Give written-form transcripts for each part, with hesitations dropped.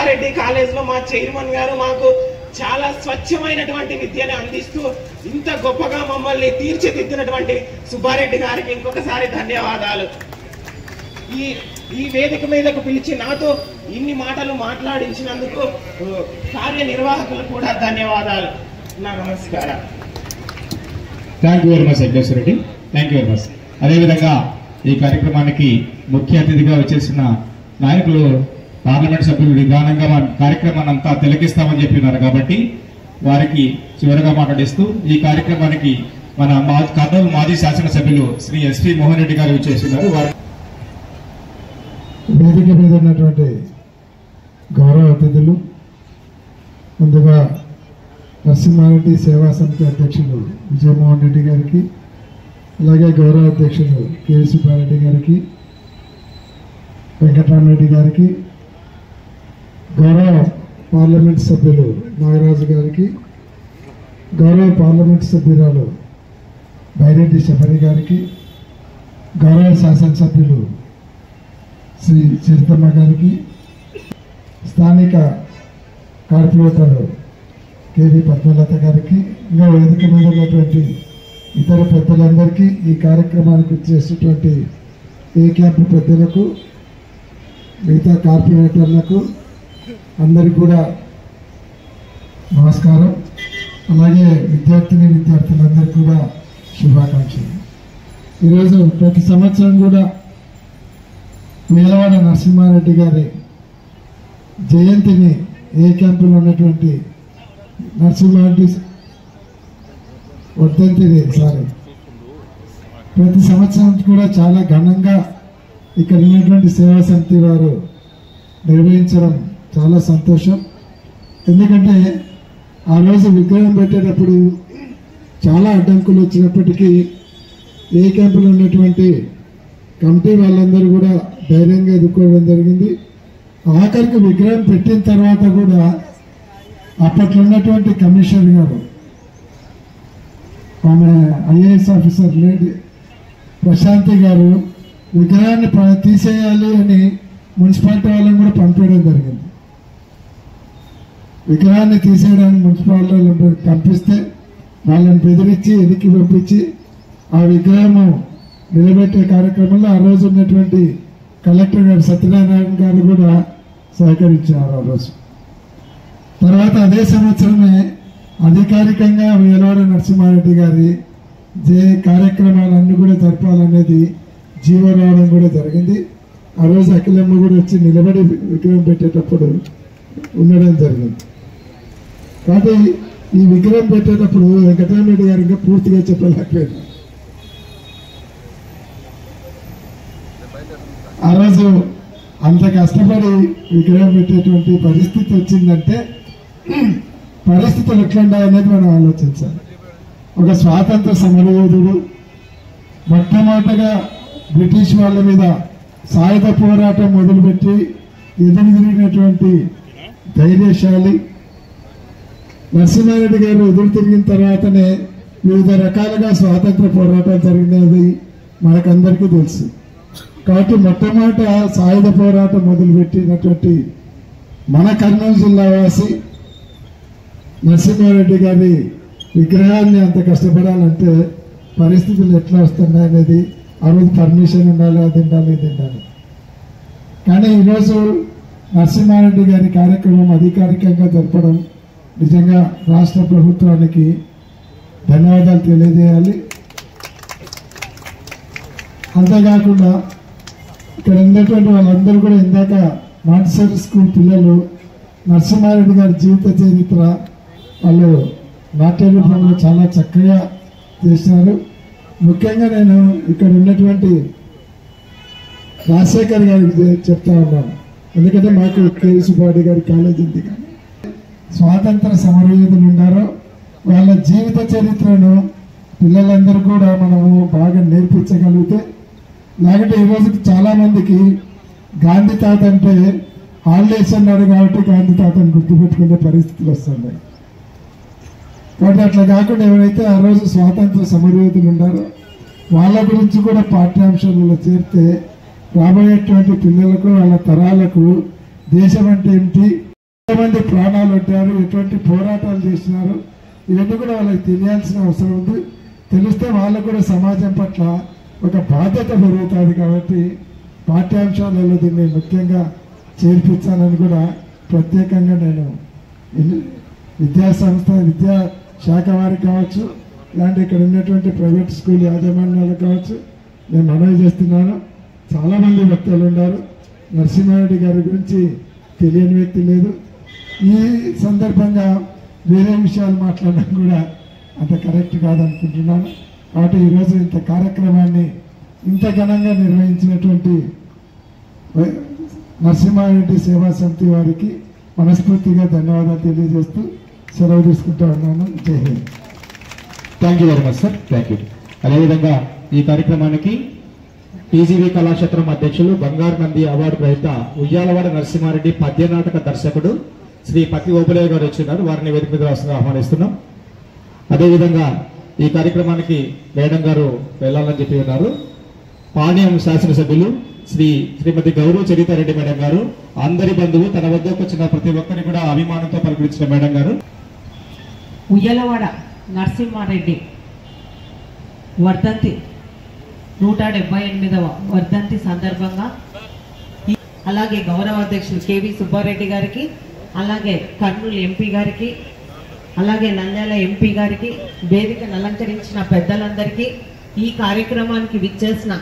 Subbareddy college లో మా chairman గారు మాకు చాలా స్వచ్ఛమైనటువంటి విద్యను అందిస్తూ ఇంత గొప్పగా మమ్మల్ని తీర్చిదిద్దినటువంటి సుబ్బారెడ్డి గారికి ఇంకొకసారి ధన్యవాదాలు. ఈ వేదిక మీదకు పిలిచి నాతో ఇన్ని మాటలు మాట్లాడించినందుకు కార్యనిర్వాహకులు కూడా ధన్యవాదాలు. నా నమస్కారం. Thank you very much Venkateswara Reddy. Thank you very much. అదేవిధంగా ఈ కార్యక్రమానికి ముఖ్య అతిథిగా వచ్చేసిన నాయకులు పార్లమెంట్ సభ్యులు విధానంగా మన కార్యక్రమాన్ని అంతా తిలకిస్తామని చెప్పినారు కాబట్టి వారికి చివరిగా మాట్లాడిస్తూ ఈ కార్యక్రమానికి మన కర్నూలు మాజీ శాసనసభ్యులు శ్రీ ఎస్పీ మోహన్ రెడ్డి గారు వచ్చేస్తున్నారు. వారు వేదిక మీద ఉన్నటువంటి గౌరవ అతిథులు, ముందుగా నరసింహారెడ్డి సేవా సమితి అధ్యక్షులు విజయమోహన్ రెడ్డి గారికి, అలాగే గౌరవ అధ్యక్షులు కె సుబ్బారెడ్డి గారికి, వెంకటరామరెడ్డి గారికి, గౌరవ పార్లమెంట్ సభ్యులు నాగరాజు గారికి, గౌరవ పార్లమెంట్ సభ్యురాలు బైరెడ్డి శబరి గారికి, గౌరవ శాసనసభ్యులు శ్రీ చిరుతమ్మ గారికి, స్థానిక కార్పొరేటర్ కేవీ పద్మలత గారికి, ఇంకా వేదిక మీద ఉన్నటువంటి ఇతర పెద్దలందరికీ, ఈ కార్యక్రమానికి వచ్చేసినటువంటి ఏ క్యాంపు పెద్దలకు, మిగతా కార్పొరేటర్లకు అందరికీ కూడా నమస్కారం. అలాగే విద్యార్థులందరికీ కూడా శుభాకాంక్షలు. ఈరోజు ప్రతి సంవత్సరం కూడా మేలవాడ నరసింహారెడ్డి గారి జయంతిని ఏ క్యాంపులో ఉన్నటువంటి నరసింహారెడ్డి వర్ధంతిని ప్రతి సంవత్సరం కూడా చాలా ఘనంగా ఇక్కడ ఉన్నటువంటి సేవా సమితి వారు నిర్వహించడం చాలా సంతోషం. ఎందుకంటే ఆ రోజు విగ్రహం పెట్టేటప్పుడు చాలా అడ్డంకులు వచ్చినప్పటికీ ఏ క్యాంపులో ఉన్నటువంటి కమిటీ వాళ్ళందరూ కూడా ధైర్యంగా ఎదుర్కోవడం జరిగింది. ఆఖరికి విగ్రహం పెట్టిన తర్వాత కూడా అప్పట్లో ఉన్నటువంటి కమిషనర్ గారు, ఆమె ఐఏఎస్ ఆఫీసర్ లేడీ ప్రశాంతి గారు, విగ్రహాన్ని తీసేయాలి అని మున్సిపాలిటీ వాళ్ళని కూడా పంపించడం జరిగింది. విగ్రహాన్ని తీసేయడానికి మున్సిపాలిటీ పంపిస్తే వాళ్ళని బెదిరించి వెనక్కి పంపించి ఆ విగ్రహము నిలబెట్టే కార్యక్రమంలో ఆ రోజు ఉన్నటువంటి కలెక్టర్ గారు సత్యనారాయణ గారు కూడా సహకరించారు ఆ రోజు. తర్వాత అదే సంవత్సరమే అధికారికంగా మేలవాడ నరసింహారెడ్డి గారి కార్యక్రమాలన్నీ కూడా జరపాలనేది జీవో రావడం కూడా జరిగింది. ఆ రోజు అఖిలమ్మ కూడా వచ్చి నిలబడి విగ్రహం పెట్టేటప్పుడు ఉండడం జరిగింది. కాబట్టి ఈ విగ్రహం పెట్టేటప్పుడు వెంకటరామరెడ్డి గారు ఇంకా పూర్తిగా చెప్పలేకపోయారు. ఆ రోజు అంత కష్టపడి విగ్రహం పెట్టేటువంటి పరిస్థితి వచ్చిందంటే పరిస్థితులు ఎట్లుంటాయనేది మనం ఆలోచించాలి. ఒక స్వాతంత్ర సమరయోధుడు, మొట్టమొదటగా బ్రిటిష్ వాళ్ళ మీద సాయుధ పోరాటం మొదలుపెట్టి ఎదురు తిరిగినటువంటి ధైర్యశాలి నరసింహారెడ్డి గారు ఎదురు తిరిగిన తర్వాతనే వివిధ రకాలుగా స్వాతంత్ర పోరాటాలు జరిగినది మనకందరికీ తెలుసు. కాబట్టి మొట్టమొదట సాయుధ పోరాటం మొదలుపెట్టినటువంటి మన కర్నూలు జిల్లా వాసి నరసింహారెడ్డి గారి విగ్రహాన్ని అంత కష్టపడాలంటే పరిస్థితులు ఎట్లా వస్తున్నాయనేది ఆ రోజు పర్మిషన్ ఉండాలి, అది ఉండాలి, ఇది ఉండాలి. కానీ ఈరోజు నరసింహారెడ్డి గారి కార్యక్రమం అధికారికంగా జరపడం నిజంగా రాష్ట్ర ప్రభుత్వానికి ధన్యవాదాలు తెలియజేయాలి. అంతేకాకుండా ఇక్కడ ఉన్నటువంటి వాళ్ళందరూ కూడా ఇందాక మాంటిసరీ స్కూల్ పిల్లలు నరసింహారెడ్డి గారి జీవిత చరిత్ర వాళ్ళు నాట్య రూపంలో చాలా చక్కగా చేసినారు. ముఖ్యంగా నేను ఇక్కడ ఉన్నటువంటి రాజశేఖర్ గారికి చెప్తా ఉన్నాను, ఎందుకంటే మాకు కె సుబ్బారెడ్డి గారి కాలేజ్ ఉంది. కానీ స్వాతంత్ర సమరయోధులు ఉన్నారో వాళ్ళ జీవిత చరిత్రను పిల్లలందరూ కూడా మనము బాగా నేర్పించగలిగితే, లేకపోతే ఈ రోజుకి చాలా మందికి గాంధీ తాత అంటే హాలిడేస్ అన్నాడు కాబట్టి గాంధీ తాతను గుర్తుపెట్టుకునే పరిస్థితులు వస్తున్నాయి. కాబట్టి అట్లా కాకుండా ఎవరైతే ఆ రోజు స్వాతంత్ర సమరయోధులు ఉన్నారో వాళ్ళ గురించి కూడా పాఠ్యాంశాలలో చేరితే రాబోయేటువంటి పిల్లలకు వాళ్ళ తరాలకు దేశం అంటే ఏమిటి, ఎంతమంది ప్రాణాలు పెట్టారు, ఎటువంటి పోరాటాలు చేసినారు, ఇవన్నీ కూడా వాళ్ళకి తెలియాల్సిన అవసరం ఉంది. తెలిస్తే వాళ్ళకు కూడా సమాజం పట్ల ఒక బాధ్యత పెరుగుతుంది. కాబట్టి పాఠ్యాంశాలలో దీన్ని ముఖ్యంగా చేర్పించాలని కూడా ప్రత్యేకంగా నేను విద్యా శాఖ వారికి కావచ్చు, ఇలాంటి ఇక్కడ ఉన్నటువంటి ప్రైవేట్ స్కూల్ యాజమాన్యాలకు కావచ్చు నేను మనవి చేస్తున్నాను. చాలామంది వ్యక్తులు ఉన్నారు. నరసింహారెడ్డి గారి గురించి తెలియని వ్యక్తి లేదు. ఈ సందర్భంగా వేరే విషయాలు మాట్లాడడం కూడా అంత కరెక్ట్ కాదనుకుంటున్నాను. కాబట్టి ఈరోజు ఇంత కార్యక్రమాన్ని ఇంత ఘనంగా నిర్వహించినటువంటి నరసింహారెడ్డి సేవా సమితి వారికి మనస్ఫూర్తిగా ధన్యవాదాలు తెలియజేస్తూ సెలవు తీసుకుంటా ఉన్నాను. జై Hind. Thank you very much sir. Thank you. అదేవిధంగా ఈ కార్యక్రమానికి టీజీవీ కళాక్షేత్రం అధ్యక్షులు బంగారు నంది అవార్డు గ్రహీత ఉయ్యాలవాడ నరసింహారెడ్డి పద్య నాటక దర్శకుడు శ్రీ పత్తి ఓపులయ్య గారు వచ్చినారు. వారిని వేదిక మీద ఆహ్వానిస్తున్నాం. అదేవిధంగా ఈ కార్యక్రమానికి మేడం గారు వెళ్లాలని చెప్పి ఉన్నారు. పాణ్యం శాసనసభ్యులు శ్రీమతి గౌరవ చరితారెడ్డి మేడం గారు, అందరి బంధువు, తన వద్దకు వచ్చిన ప్రతి ఒక్కరిని కూడా అభిమానంతో పలుకరించిన మేడం గారు. ఉయ్యాలవాడ నరసింహారెడ్డి వర్ధంతి 178వ వర్ధంతి సందర్భంగా అలాగే గౌరవ అధ్యక్షులు కేవీ సుబ్బారెడ్డి గారికి, అలాగే కర్నూలు ఎంపీ గారికి, అలాగే నంద్యాల ఎంపీ గారికి, వేదికను అలంకరించిన పెద్దలందరికీ, ఈ కార్యక్రమానికి విచ్చేసిన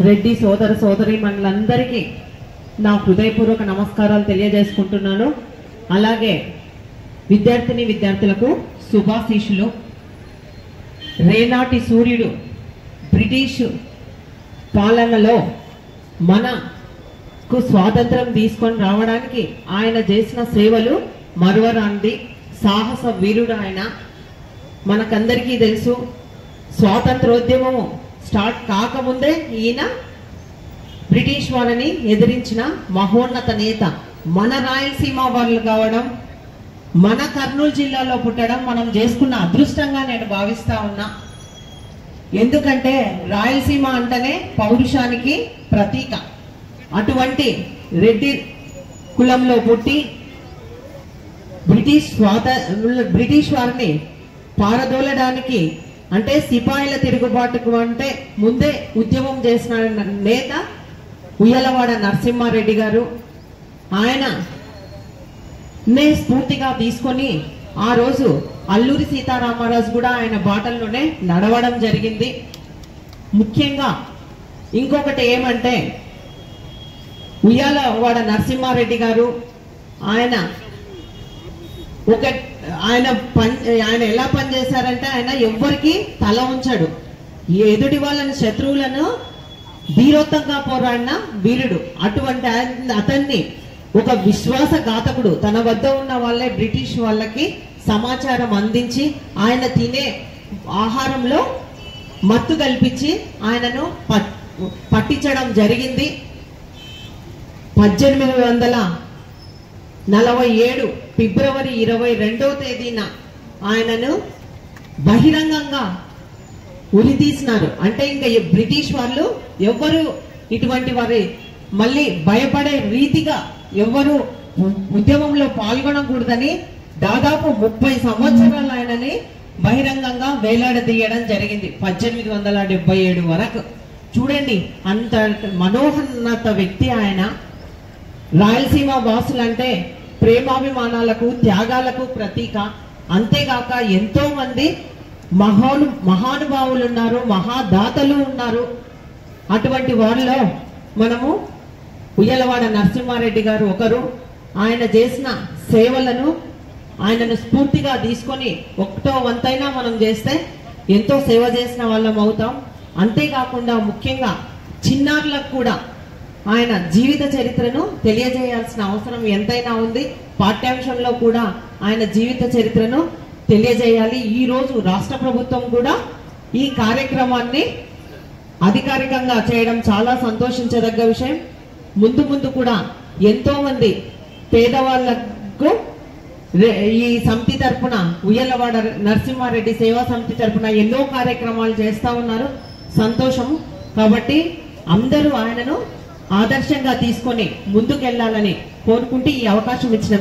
రెడ్డి సోదర సోదరీమణులందరికీ నా హృదయపూర్వక నమస్కారాలు తెలియజేసుకుంటున్నాను. అలాగే విద్యార్థులకు శుభాశీషులు. రేనాటి సూర్యుడు బ్రిటిష్ పాలనలో మనకు స్వాతంత్రం తీసుకొని రావడానికి ఆయన చేసిన సేవలు మరువరాంది. సాహస వీరుడు ఆయన. మనకందరికీ తెలుసు, స్వాతంత్రోద్యమము స్టార్ట్ కాకముందే ఈయన బ్రిటిష్ వారిని ఎదిరించిన మహోన్నత నేత. మన రాయలసీమ వాళ్ళు కావడం, మన కర్నూలు జిల్లాలో పుట్టడం మనం చేసుకున్న అదృష్టంగా నేను భావిస్తా ఉన్నా. ఎందుకంటే రాయలసీమ అంటేనే పౌరుషానికి ప్రతీక. అటువంటి రెడ్డి కులంలో పుట్టి బ్రిటిష్ వారిని పారదోలడానికి, అంటే సిపాయిల తిరుగుబాటుకు అంటే ముందే ఉద్యమం చేసిన నేత ఉయ్యాలవాడ నరసింహారెడ్డి గారు. ఆయన స్ఫూర్తిగా తీసుకొని ఆ రోజు అల్లూరి సీతారామరాజు కూడా ఆయన బాటల్లోనే నడవడం జరిగింది. ముఖ్యంగా ఇంకొకటి ఏమంటే, ఉయ్యాలవాడ నరసింహారెడ్డి గారు ఆయన ఎలా పనిచేశారంటే, ఆయన ఎవ్వరికి తల ఉంచాడు. ఎదుటి వాళ్ళని, శత్రువులను ధీరోత్తంగా పోరాడిన వీరుడు. అటువంటి అతన్ని ఒక విశ్వాసఘాతకుడు తన వద్ద ఉన్న వాళ్ళే బ్రిటిష్ వాళ్ళకి సమాచారం అందించి ఆయన తినే ఆహారంలో మత్తు కల్పించి ఆయనను పట్టించడం జరిగింది. 1847 ఫిబ్రవరి 22వ తేదీన ఆయనను బహిరంగంగా ఉరితీసినారు. అంటే ఇంకా బ్రిటిష్ వాళ్ళు ఎవ్వరు ఇటువంటి వారి మళ్ళీ భయపడే రీతిగా ఎవ్వరు ఉద్యమంలో పాల్గొనకూడదని దాదాపు 30 సంవత్సరాలు ఆయనని బహిరంగంగా వేలాడదీయడం జరిగింది. 1877 వరకు. చూడండి, అంత మనోహన్నత వ్యక్తి ఆయన. రాయలసీమ వాసులంటే ప్రేమాభిమానాలకు, త్యాగాలకు ప్రతీక. అంతేగాక ఎంతో మంది మహానుభావులు ఉన్నారు, మహాదాతలు ఉన్నారు. అటువంటి వారిలో మనము ఉయ్యాలవాడ నరసింహారెడ్డి గారు ఒకరు. ఆయన చేసిన సేవలను ఆయనను స్ఫూర్తిగా తీసుకొని ఒకటో వంతైనా మనం చేస్తే ఎంతో సేవ చేసిన వాళ్ళం అవుతాం. అంతేకాకుండా ముఖ్యంగా చిన్నారులకు కూడా ఆయన జీవిత చరిత్రను తెలియజేయాల్సిన అవసరం ఎంతైనా ఉంది. పాఠ్యాంశంలో కూడా ఆయన జీవిత చరిత్రను తెలియజేయాలి. ఈ రోజు రాష్ట్ర ప్రభుత్వం కూడా ఈ కార్యక్రమాన్ని అధికారికంగా చేయడం చాలా సంతోషించదగ్గ విషయం. ముందు కూడా ఎంతో మంది పేదవాళ్లకు ఈ సమితి తరపున, ఉయ్యాలవాడ నరసింహారెడ్డి సేవా సమితి తరపున ఎన్నో కార్యక్రమాలు చేస్తా ఉన్నారు. సంతోషము. కాబట్టి అందరూ ఆయనను ఆదర్శంగా తీసుకొని ముందుకెళ్లాలని కోరుకుంటూ ఈ అవకాశం ఇచ్చిన